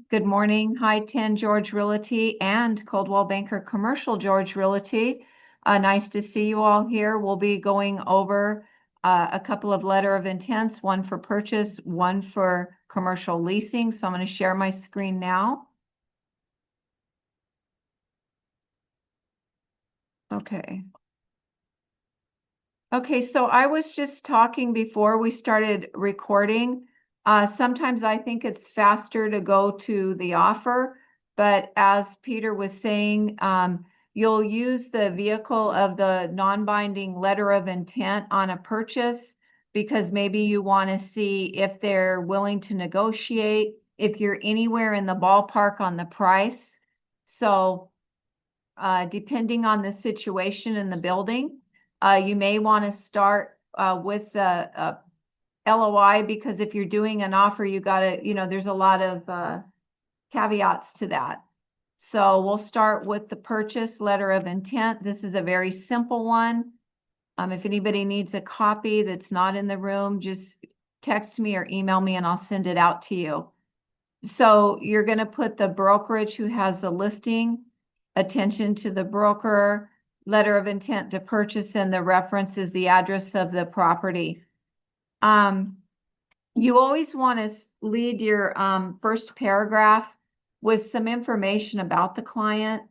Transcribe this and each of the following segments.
Good morning, High-10 George Realty and Coldwell Banker Commercial George Realty. Nice to see you all here. We'll be going over a couple of letter of intents, one for purchase, one for commercial leasing. So I'm going to share my screen now. Okay. Okay, so I was just talking before we started recording. Sometimes I think it's faster to go to the offer, but as Peter was saying, you'll use the vehicle of the non-binding letter of intent on a purchase because maybe you want to see if they're willing to negotiate, if you're anywhere in the ballpark on the price. So depending on the situation in the building, you may want to start with the LOI because if you're doing an offer, you got to, there's a lot of caveats to that. So we'll start with the purchase letter of intent. This is a very simple one. If anybody needs a copy that's not in the room, just text me or email me and I'll send it out to you. So you're going to put the brokerage who has the listing, attention to the broker, letter of intent to purchase, and the reference is the address of the property. You always want to lead your first paragraph with some information about the client.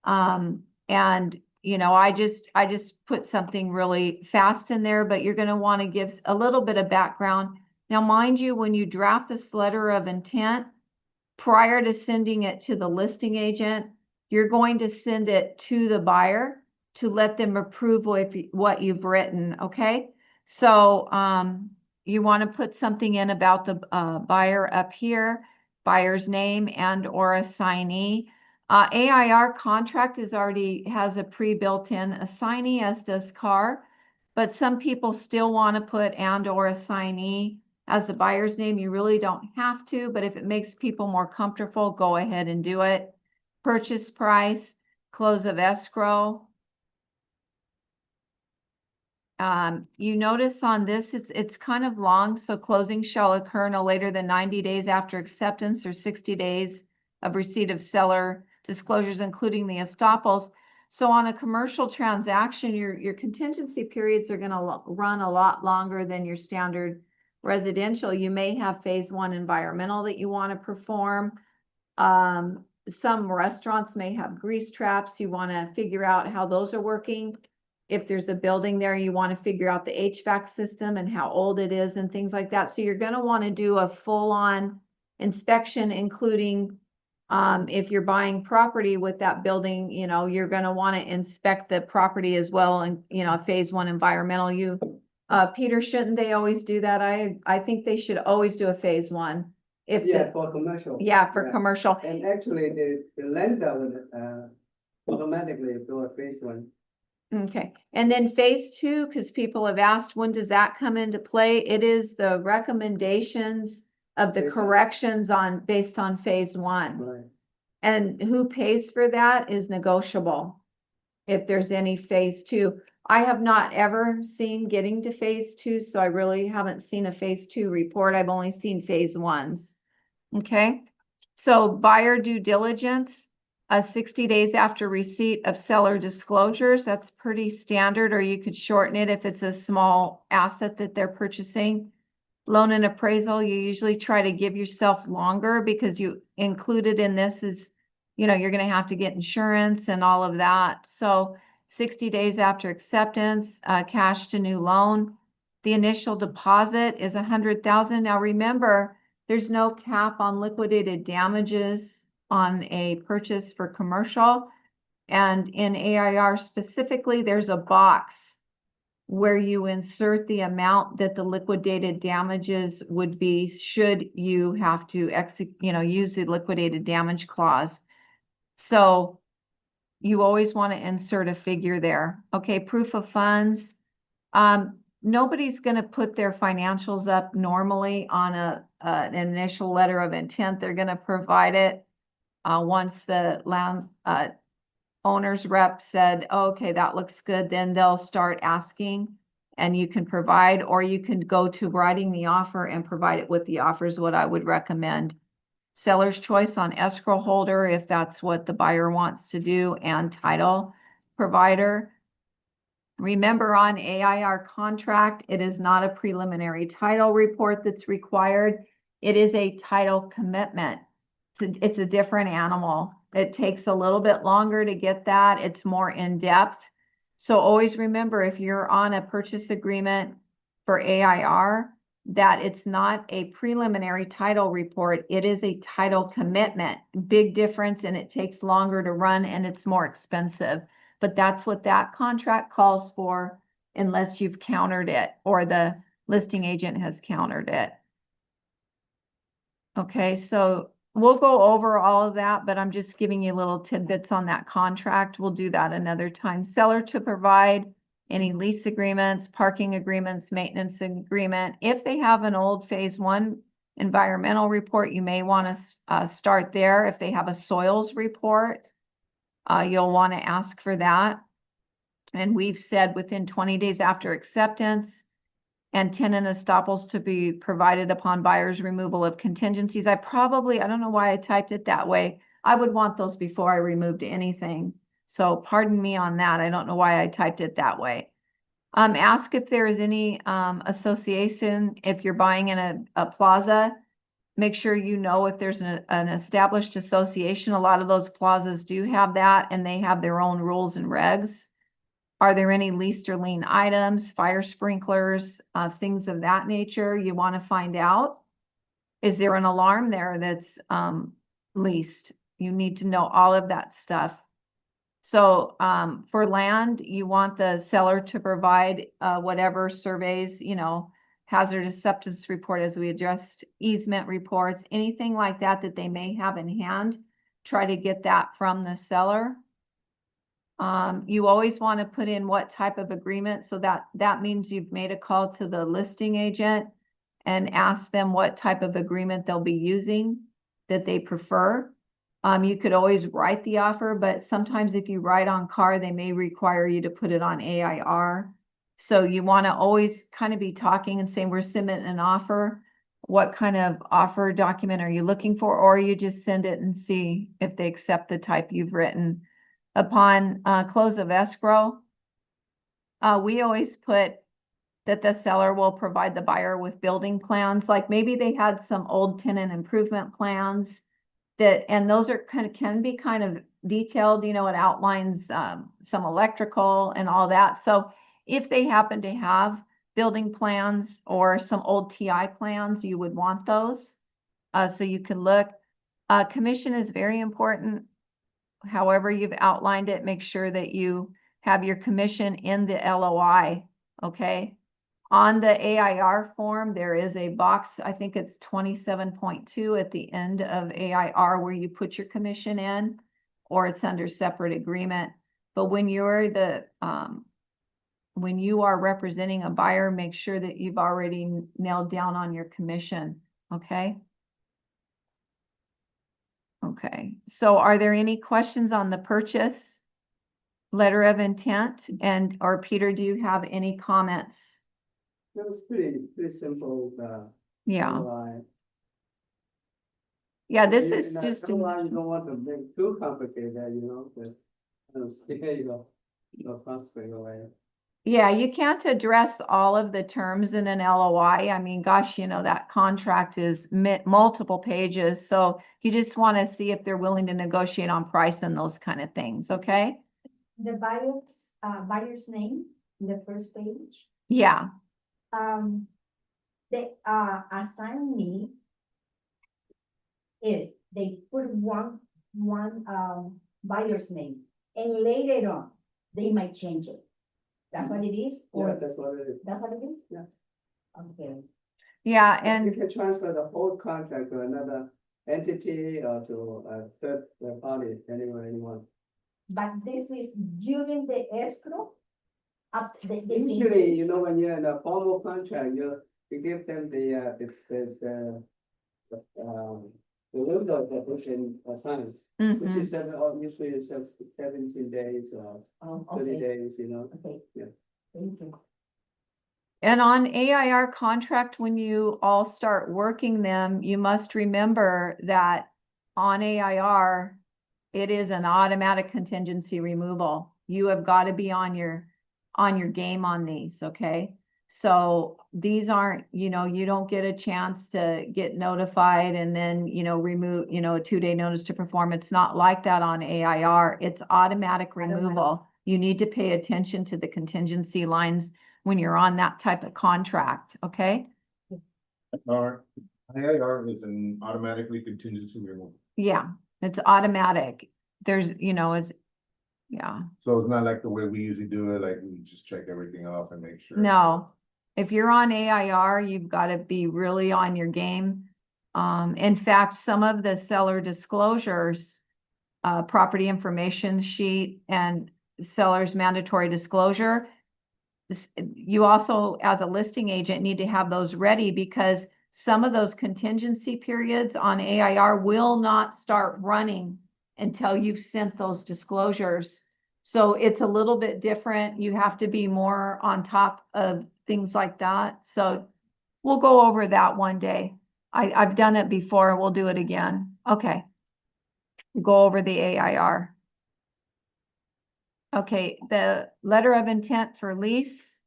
And I just put something really fast in there, but you're going to want to give a little bit of background. Now, mind you, when you draft this letter of intent, prior to sending it to the listing agent, you're going to send it to the buyer to let them approve what you've written, okay? So you want to put something in about the buyer up here, buyer's name and or assignee. AIR contract has a pre-built-in assignee, as does CAR, but some people still want to put and or assignee as the buyer's name. You really don't have to, but if it makes people more comfortable, go ahead and do it. Purchase price, close of escrow. You notice on this, it's kind of long, so closing shall occur no later than 90 days after acceptance or 60 days of receipt of seller disclosures, including the estoppels. So on a commercial transaction, your contingency periods are going to run a lot longer than your standard residential. You may have phase one environmental that you want to perform. Some restaurants may have grease traps. You want to figure out how those are working. If there's a building there, you want to figure out the HVAC system and how old it is and things like that. So you're going to want to do a full-on inspection, including if you're buying property with that building, you're going to want to inspect the property as well. And, phase one environmental, Peter, shouldn't they always do that? I think they should always do a phase one. For commercial. Yeah, for commercial. And actually, the lender would automatically do a phase one. Okay, and then phase two, because people have asked, when does that come into play? It is the recommendations of the corrections based on phase one. Right. And who pays for that is negotiable. If there's any phase two, I have not ever seen getting to phase two, so I really haven't seen a phase two report. I've only seen phase ones. Okay, so buyer due diligence, 60 days after receipt of seller disclosures. That's pretty standard, or you could shorten it if it's a small asset that they're purchasing. Loan and appraisal, you usually try to give yourself longer because you included in this is, you're going to have to get insurance and all of that. So 60 days after acceptance, cash to new loan. The initial deposit is $100,000. Now remember, there's no cap on liquidated damages on a purchase for commercial. And in AIR specifically, there's a box where you insert the amount that the liquidated damages would be should you have to use the liquidated damage clause. So you always want to insert a figure there. Okay, proof of funds. Nobody's going to put their financials up normally on an initial letter of intent. They're going to provide it once the land owner's rep said, okay, that looks good, then they'll start asking and you can provide, or you can go to writing the offer and provide it with the offer is what I would recommend. seller's choice on escrow holder, if that's what the buyer wants to do, and title provider. Remember, on AIR contract, it is not a preliminary title report that's required. It is a title commitment. It's a different animal. It takes a little bit longer to get that. It's more in depth. So always remember, if you're on a purchase agreement for AIR, that it's not a preliminary title report. It is a title commitment. Big difference, and it takes longer to run and it's more expensive. But that's what that contract calls for, unless you've countered it or the listing agent has countered it. Okay, so we'll go over all of that, but I'm just giving you little tidbits on that contract. We'll do that another time. Seller to provide any lease agreements, parking agreements, maintenance agreement. If they have an old phase 1 environmental report, you may want to start there. If they have a soils report, you'll want to ask for that. And we've said within 20 days after acceptance, and tenant estoppels to be provided upon buyer's removal of contingencies. I don't know why I typed it that way. I would want those before I removed anything. So pardon me on that. I don't know why I typed it that way. Ask if there is any association. If you're buying in a plaza, make sure you know if there's an established association. A lot of those plazas do have that, and they have their own rules and regs. Are there any leased or lien items, fire sprinklers, things of that nature you want to find out? Is there an alarm there that's leased? You need to know all of that stuff. So for land, you want the seller to provide whatever surveys, hazardous substance report, as we addressed, easement reports, anything like that that they may have in hand. Try to get that from the seller. You always want to put in what type of agreement, so that means you've made a call to the listing agent and ask them what type of agreement they'll be using that they prefer. You could always write the offer, but sometimes if you write on CAR, they may require you to put it on AIR. So you want to always kind of be talking and saying, we're submitting an offer. What kind of offer document are you looking for? Or you just send it and see if they accept the type you've written. Upon close of escrow, we always put that the seller will provide the buyer with building plans. Like maybe they had some old tenant improvement plans and those are can be kind of detailed, it outlines some electrical and all that. So if they happen to have building plans or some old TI plans, you would want those. So you can look. Commission is very important. However you've outlined it, make sure that you have your commission in the LOI, okay? On the AIR form, there is a box, I think it's 27.2 at the end of AIR, where you put your commission in, or it's under separate agreement. But when you're when you are representing a buyer, make sure that you've already nailed down on your commission, okay? Okay, so are there any questions on the purchase letter of intent? Or Peter, do you have any comments? That was pretty simple. Yeah. LOI. Yeah, this In is a just, LOI, you don't want to make too complicated, but scare your prospect away. yeah, you can't address all of the terms in an LOI. I mean, gosh, that contract is multiple pages. So you just want to see if they're willing to negotiate on price and those kind of things, okay? The buyer's name in the first page. Yeah, The assignee is they put one buyer's name, and later on they might change it. That's what it is? Yeah, Or that's what it is. that's what it is? Yeah. Okay. yeah, You and can transfer the whole contract to another entity or to a third party, anywhere you want. But this is during the escrow? Usually, when you're in a formal contract, you give them the window that was in assigned, which mhm. is usually it's 17 days or 30 Okay, days, okay. Yeah. Thank you. And on AIR contract, when you all start working them, you must remember that on AIR, it is an automatic contingency removal. You have got to be on your game on these, okay? So these aren't, you don't get a chance to get notified and then, remove, a 2-day notice to perform. It's not like that on AIR. It's automatic removal. You need to pay attention to the contingency lines when you're on that type of contract, okay? Our IIR is an automatically contingency removal. Yeah, it's automatic. There's, it's, yeah. So it's not like the way we usually do it, like we just check everything off and make sure. No, if you're on AIR, you've got to be really on your game. In fact, some of the seller disclosures, property information sheet and seller's mandatory disclosure, you also, as a listing agent, need to have those ready because some of those contingency periods on AIR will not start running until you've sent those disclosures. So it's a little bit different. You have to be more on top of things like that. So we'll go over that one day. I've done it before. We'll do it again. Okay. Go over the AIR. Okay, the letter of intent for lease.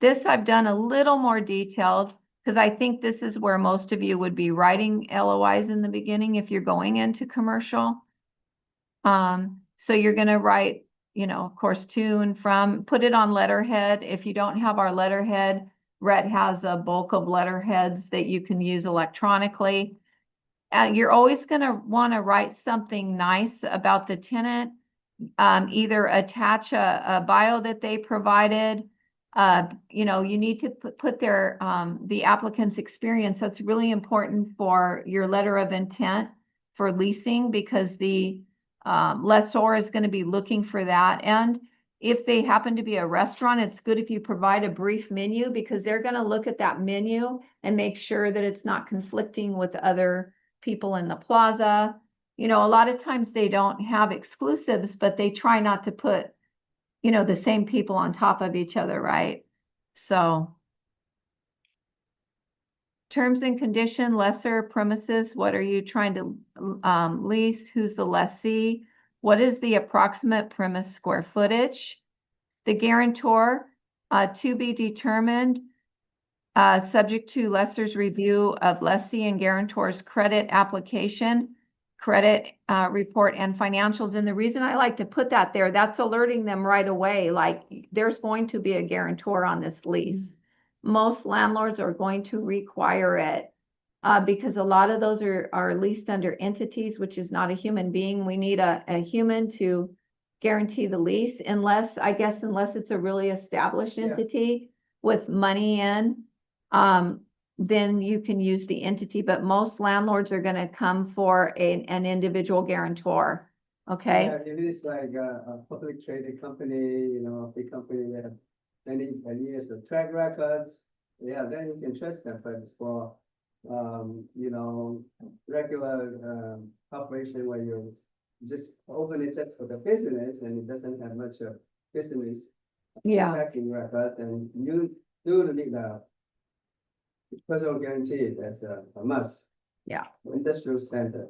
This I've done a little more detailed because I think this is where most of you would be writing LOIs in the beginning if you're going into commercial. So you're going to write, of course, to and from, put it on letterhead. If you don't have our letterhead, Rhett has a bulk of letterheads that you can use electronically. You're always going to want to write something nice about the tenant, either attach a bio that they provided. You need to put their the applicant's experience. That's really important for your letter of intent for leasing because the lessor is going to be looking for that. And if they happen to be a restaurant, it's good if you provide a brief menu because they're going to look at that menu and make sure that it's not conflicting with other people in the plaza. A lot of times they don't have exclusives, but they try not to put, the same people on top of each other, right? So terms and condition, lesser premises, what are you trying to lease? Who's the lessee? What is the approximate premise square footage? The guarantor, to be determined, subject to lessor's review of lessee and guarantor's credit application, credit report and financials. And the reason I like to put that there, that's alerting them right away. Like there's going to be a guarantor on this lease. Most landlords are going to require it because a lot of those are leased under entities, which is not a human being. We need a human to guarantee the lease unless it's a really established entity with money in. Then you can use the entity, but most landlords are going to come for an individual guarantor. Okay. Yeah, if it's like a public traded company, a big company that have many years of track records, then you can trust them. But it's for, regular operation where you just open it just for the business and it doesn't have much of business tracking record, and you do need a personal guarantee. That's a must. Yeah. Industrial standard.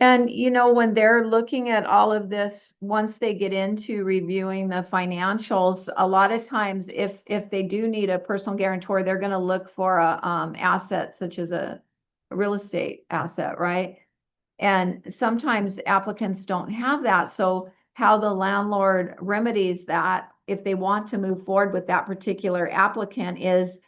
And when they're looking at all of this, once they get into reviewing the financials, a lot of times if they do need a personal guarantor, they're going to look for a asset such as a real estate asset, right? And sometimes applicants don't have that. So how the landlord remedies that if they want to move forward with that particular applicant is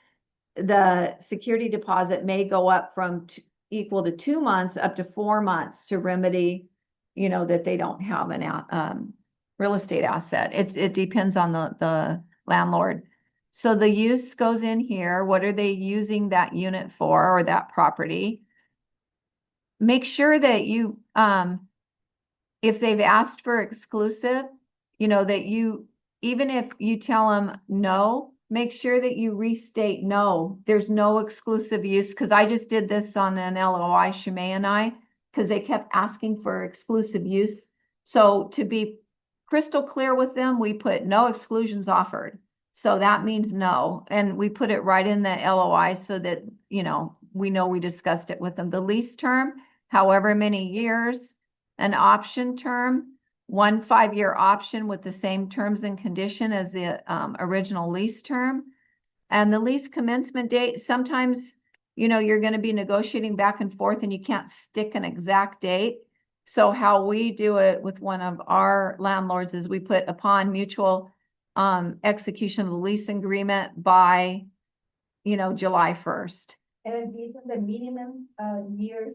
the security deposit may go up from equal to 2 months up to 4 months to remedy, that they don't have an real estate asset. It depends on the landlord. So the use goes in here. What are they using that unit for or that property? Make sure that you, if they've asked for exclusive, that you, even if you tell them no, make sure that you restate no, there's no exclusive use. Because I just did this on an LOI, Shimei and I, because they kept asking for exclusive use. So to be crystal clear with them, we put no exclusions offered. So that means no. And we put it right in the LOI so that, we know we discussed it with them. The lease term, however many years, an option term, 1 5-year option with the same terms and condition as the original lease term. And the lease commencement date, sometimes, you're going to be negotiating back and forth and you can't stick an exact date. So how we do it with one of our landlords is we put upon mutual execution of the lease agreement by, July 1st. And these are the minimum years.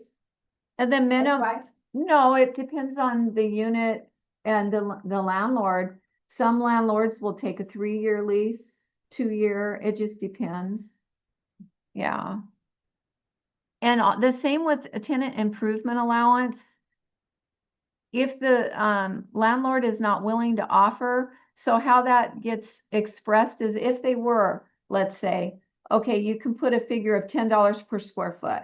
And the minimum, Right? no, it depends on the unit and the landlord. Some landlords will take a 3-year lease, 2-year, it just depends. Yeah. And the same with a tenant improvement allowance. If the landlord is not willing to offer, so how that gets expressed is if they were, let's say, okay, you can put a figure of $10 per square foot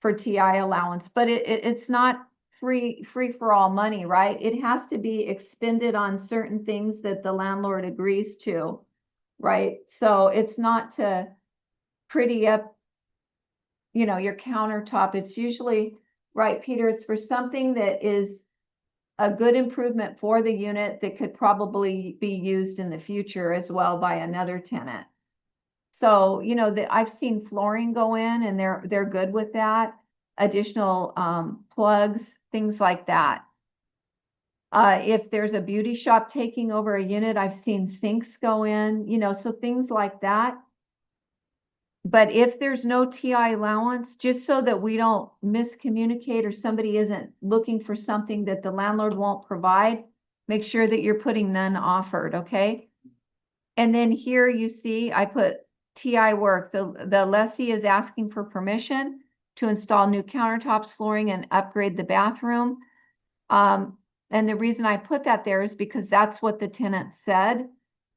for TI allowance, but it's not free for all money, right? It has to be expended on certain things that the landlord agrees to, right? So it's not to pretty up, your countertop. It's usually, right, Peter, it's for something that is a good improvement for the unit that could probably be used in the future as well by another tenant. So, I've seen flooring go in and they're good with that. Additional plugs, things like that. If there's a beauty shop taking over a unit, I've seen sinks go in, so things like that. But if there's no TI allowance, just so that we don't miscommunicate or somebody isn't looking for something that the landlord won't provide, make sure that you're putting none offered, okay? And then here you see I put TI work. The lessee is asking for permission to install new countertops, flooring, and upgrade the bathroom. And the reason I put that there is because that's what the tenant said.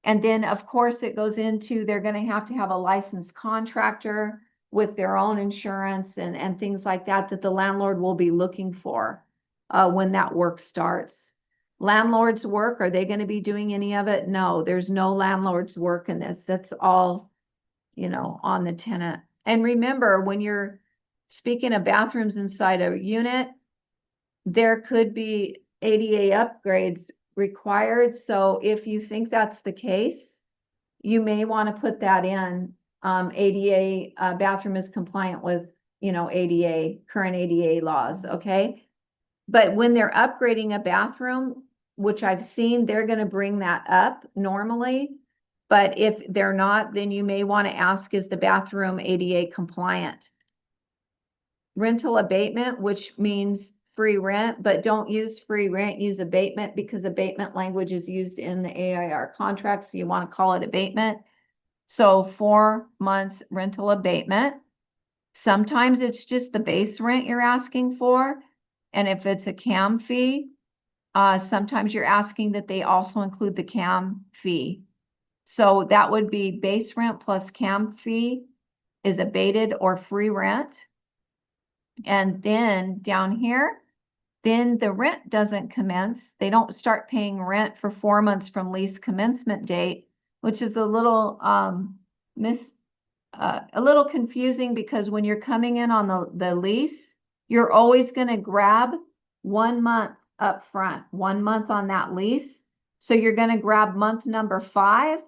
And then, of course, it goes into they're going to have a licensed contractor with their own insurance and things like that the landlord will be looking for when that work starts. Landlord's work, are they going to be doing any of it? No, there's no landlord's work in this. That's all, on the tenant. And remember, when you're speaking of bathrooms inside a unit, there could be ADA upgrades required. So if you think that's the case, you may want to put that in. ADA bathroom is compliant with, ADA, current ADA laws, okay? But when they're upgrading a bathroom, which I've seen, they're going to bring that up normally. But if they're not, then you may want to ask, is the bathroom ADA compliant? Rental abatement, which means free rent, but don't use free rent, use abatement, because abatement language is used in the AIR contract, so you want to call it abatement. So 4 months rental abatement. Sometimes it's just the base rent you're asking for. And if it's a CAM fee, sometimes you're asking that they also include the CAM fee. So that would be base rent plus CAM fee is abated or free rent. And then down here, then the rent doesn't commence. They don't start paying rent for 4 months from lease commencement date, which is a little a little confusing, because when you're coming in on the lease, you're always going to grab 1 month up front, 1 month on that lease. So you're going to grab month number 5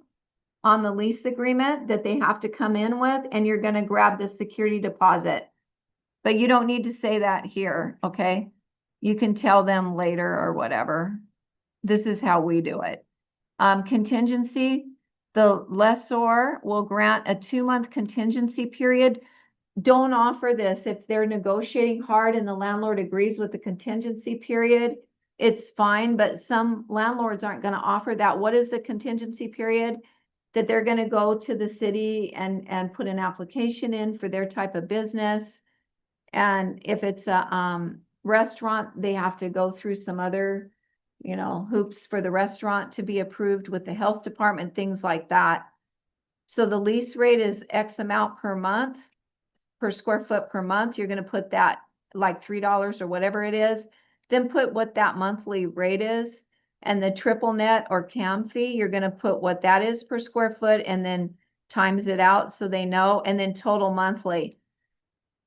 on the lease agreement that they have to come in with, and you're going to grab the security deposit. But you don't need to say that here, okay? You can tell them later or whatever. This is how we do it. Contingency, the lessor will grant a 2-month contingency period. Don't offer this if they're negotiating hard and the landlord agrees with the contingency period. It's fine, but some landlords aren't going to offer that. What is the contingency period? That they're going to go to the city and put an application in for their type of business. And if it's a restaurant, they have to go through some other, hoops for the restaurant to be approved with the health department, things like that. So the lease rate is X amount per month, per square foot per month. You're going to put that like $3 or whatever it is. Then put what that monthly rate is. And the triple net or CAM fee, you're gonna put what that is per square foot and then times it out so they know, and then total monthly.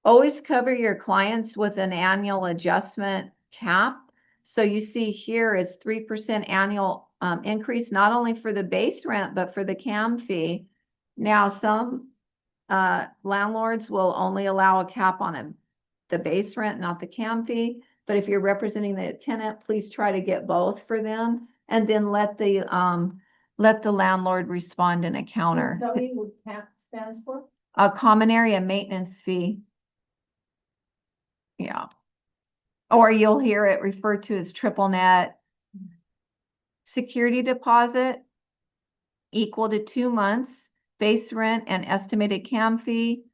Always cover your clients with an annual adjustment cap. So you see here is 3% annual increase, not only for the base rent, but for the CAM fee. Now, some landlords will only allow a cap on the base rent, not the CAM fee. But if you're representing the tenant, please try to get both for them, and then let the landlord respond in a counter. Tell me what CAP stands for? A common area maintenance fee. Yeah. Or you'll hear it referred to as triple net. Security deposit equal to 2 months, base rent and estimated CAM fee.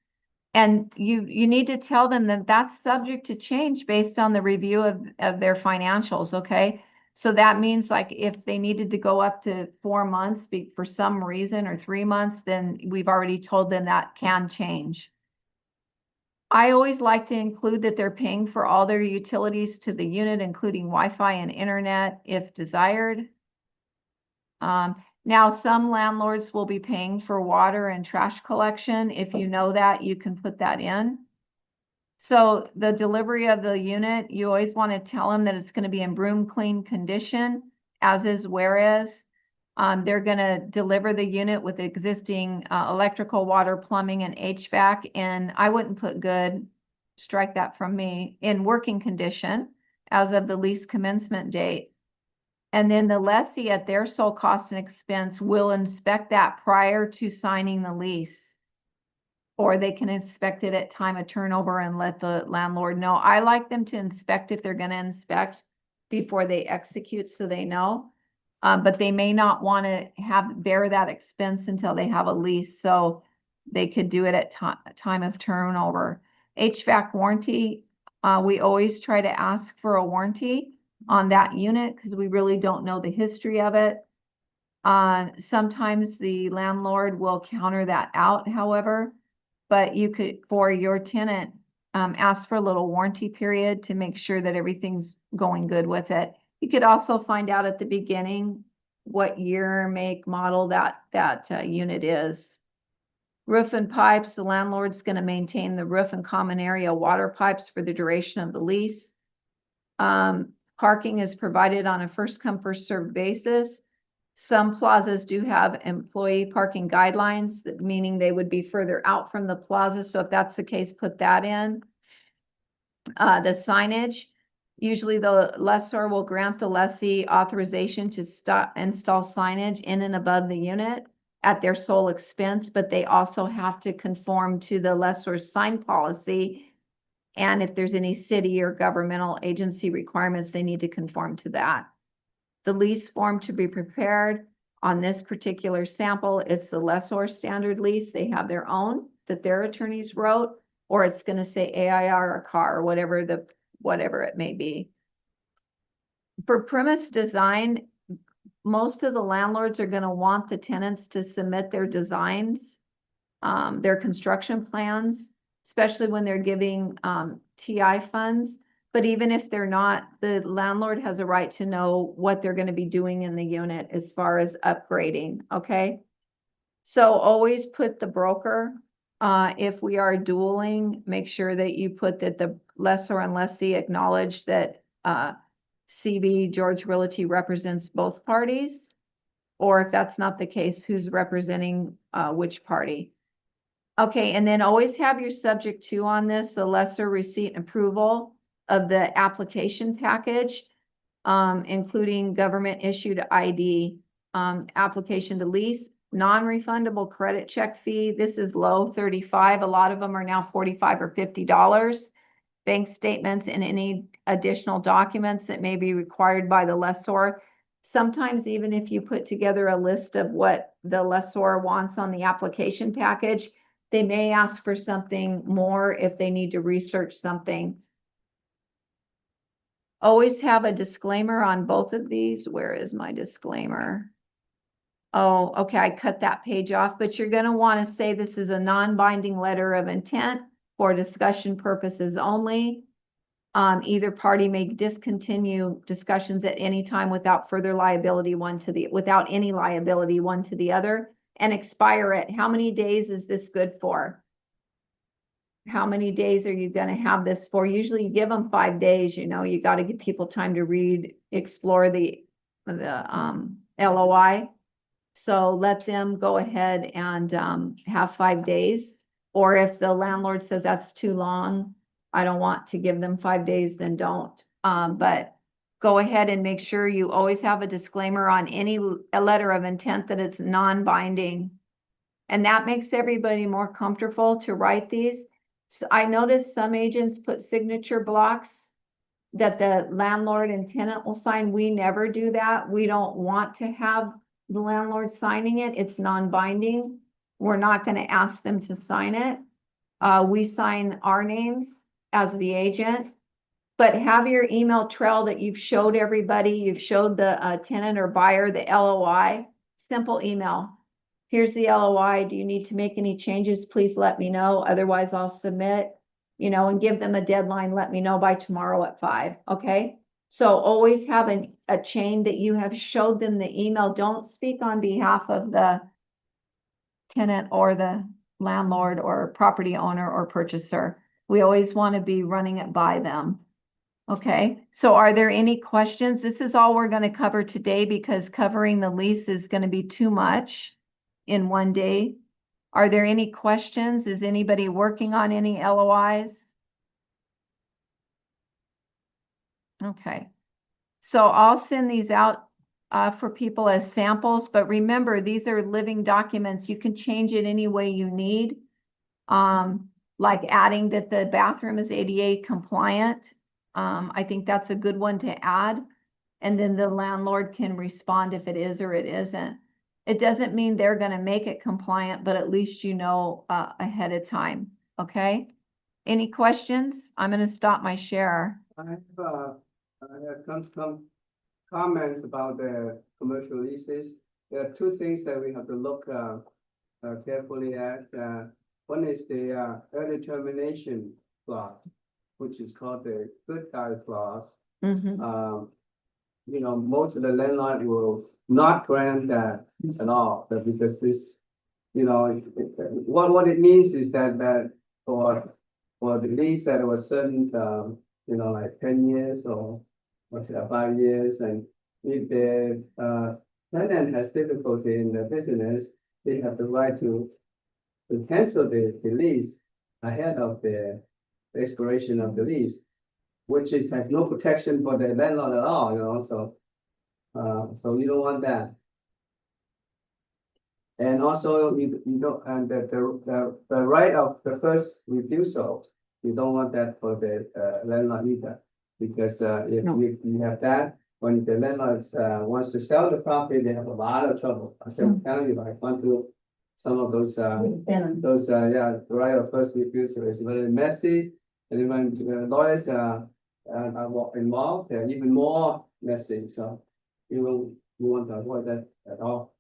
And you need to tell them that that's subject to change based on the review of their financials, okay? So that means like if they needed to go up to 4 months for some reason or 3 months, then we've already told them that can change. I always like to include that they're paying for all their utilities to the unit, including Wi-Fi and internet if desired. Now, some landlords will be paying for water and trash collection. If you know that, you can put that in. So the delivery of the unit, you always want to tell them that it's going to be in broom clean condition, as is whereas. They're going to deliver the unit with existing electrical, water, plumbing, and HVAC. And I wouldn't put good, strike that from me, in working condition as of the lease commencement date. And then the lessee at their sole cost and expense will inspect that prior to signing the lease. Or they can inspect it at time of turnover and let the landlord know. I like them to inspect if they're going to inspect before they execute so they know. But they may not want to bear that expense until they have a lease. So they could do it at time of turnover. HVAC warranty, we always try to ask for a warranty on that unit because we really don't know the history of it. Sometimes the landlord will counter that out, however, but you could, for your tenant, ask for a little warranty period to make sure that everything's going good with it. You could also find out at the beginning what year, make, model that unit is. Roof and pipes, the landlord's going to maintain the roof and common area water pipes for the duration of the lease. Parking is provided on a first come, first served basis. Some plazas do have employee parking guidelines, meaning they would be further out from the plaza. So if that's the case, put that in. The signage, usually the lessor will grant the lessee authorization to install signage in and above the unit at their sole expense, but they also have to conform to the lessor's sign policy. And if there's any city or governmental agency requirements, they need to conform to that. The lease form to be prepared on this particular sample, it's the lessor standard lease. They have their own that their attorneys wrote, or it's going to say AIR or CAR, or whatever it may be. For premise design, most of the landlords are going to want the tenants to submit their designs, their construction plans, especially when they're giving TI funds. But even if they're not, the landlord has a right to know what they're going to be doing in the unit as far as upgrading, okay? So always put the broker. If we are dueling, make sure that you put that the lessor and lessee acknowledge that CB George Realty represents both parties, or if that's not the case, who's representing which party. Okay, and then always have your subject to on this, the lessor receipt and approval of the application package, including government issued ID, application to lease, non-refundable credit check fee. This is low, 35. A lot of them are now $45 or $50. Bank statements and any additional documents that may be required by the lessor. Sometimes even if you put together a list of what the lessor wants on the application package, they may ask for something more if they need to research something. Always have a disclaimer on both of these. Where is my disclaimer? Oh, okay, I cut that page off, but you're going to want to say this is a non-binding letter of intent for discussion purposes only. Either party may discontinue discussions at any time without further liability without any liability one to the other, and expire it. How many days is this good for? How many days are you gonna have this for? Usually you give them 5 days, you know, you gotta give people time to read, explore the LOI. So let them go ahead and have 5 days. Or if the landlord says that's too long, I don't want to give them 5 days, then don't. But go ahead and make sure you always have a disclaimer on a letter of intent that it's non-binding. And that makes everybody more comfortable to write these. So I noticed some agents put signature blocks that the landlord and tenant will sign. We never do that. We don't want to have the landlord signing it. It's non-binding. We're not going to ask them to sign it. We sign our names as the agent, but have your email trail that you've showed everybody. You've showed the tenant or buyer the LOI, simple email. Here's the LOI. Do you need to make any changes? Please let me know. Otherwise I'll submit, you know, and give them a deadline. Let me know by tomorrow at 5. Okay. So always have a chain that you have showed them the email. Don't speak on behalf of the tenant or the landlord or property owner or purchaser. We always want to be running it by them. Okay. So are there any questions? This is all we're going to cover today because covering the lease is going to be too much in one day. Are there any questions? Is anybody working on any LOIs? Okay. So I'll send these out for people as samples, but remember, these are living documents. You can change it any way you need. Like adding that the bathroom is ADA compliant. I think that's a good one to add. And then the landlord can respond if it is or it isn't. It doesn't mean they're going to make it compliant, but at least you know ahead of time. Okay. Any questions? I'm going to stop my share. I have some comments about the commercial leases. There are 2 things that we have to look carefully at. One is the early termination clause, which is called the good guy clause. Mm-hmm. You know, most of the landlord will not grant that at all, but because this, you know, what it means is that for the lease that was certain, you know, like 10 years or 5 years, and if the tenant has difficulty in the business, they have the right to cancel the lease ahead of the expiration of the lease, which has no protection for the landlord at all, you know, so you don't want that. And also you don't, and the right of the first refusal, you don't want that for the landlord either, because if you have that, when the landlord wants to sell the property, they have a lot of trouble. I can tell you, I went through some of those yeah, the right of first refusal is very messy, and when the lawyers are involved, they're even more messy. So you want to avoid that at all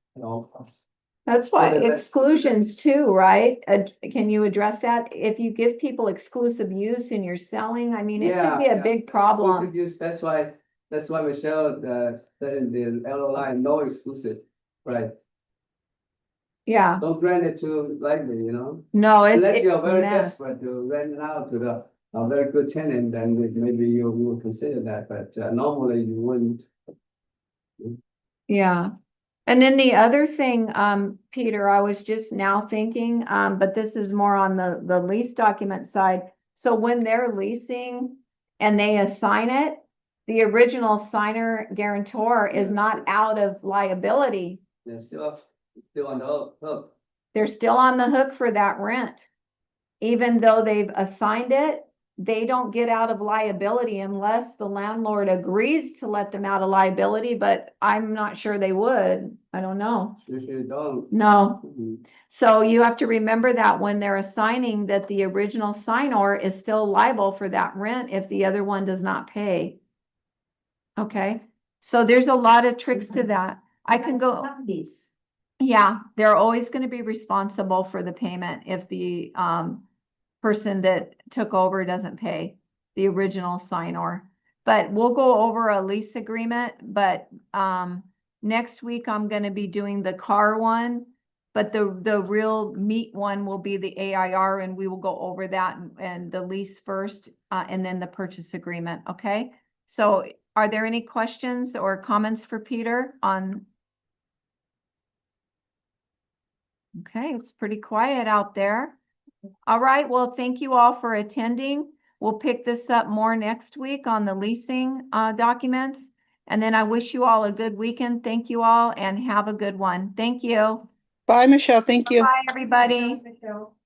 costs. That's why exclusions too, right? Can you address that? If you give people exclusive use and you're selling, I mean, it could be a big problem. Exclusive use, that's why Michelle said in the LOI, no exclusive, right? Yeah. Don't grant it too lightly, you know? No, unless you're very desperate to rent it out to a very good tenant, then maybe you will consider that, but normally you wouldn't. Yeah. And then the other thing, Peter, I was just now thinking, but this is more on the lease document side. So when they're leasing and they assign it, the original signer guarantor is not out of liability. They're still on the hook. They're still on the hook for that rent. Even though they've assigned it, they don't get out of liability unless the landlord agrees to let them out of liability, but I'm not sure they would. I don't know. Usually don't. No. So you have to remember that when they're assigning that the original signor is still liable for that rent if the other one does not pay. Okay. So there's a lot of tricks to that. I can go. Yeah, they're always going to be responsible for the payment if the person that took over doesn't pay. the original signor. But we'll go over a lease agreement, but, next week I'm gonna be doing the car one. But the real meat one will be the AIR, and we will go over that and the lease first, and then the purchase agreement, okay? So are there any questions or comments for Peter on? Okay, it's pretty quiet out there. All right, well, thank you all for attending. We'll pick this up more next week on the leasing documents. And then I wish you all a good weekend. Thank you all and have a good one. Thank you. Bye, Michelle. Thank you. Bye, everybody. Michelle.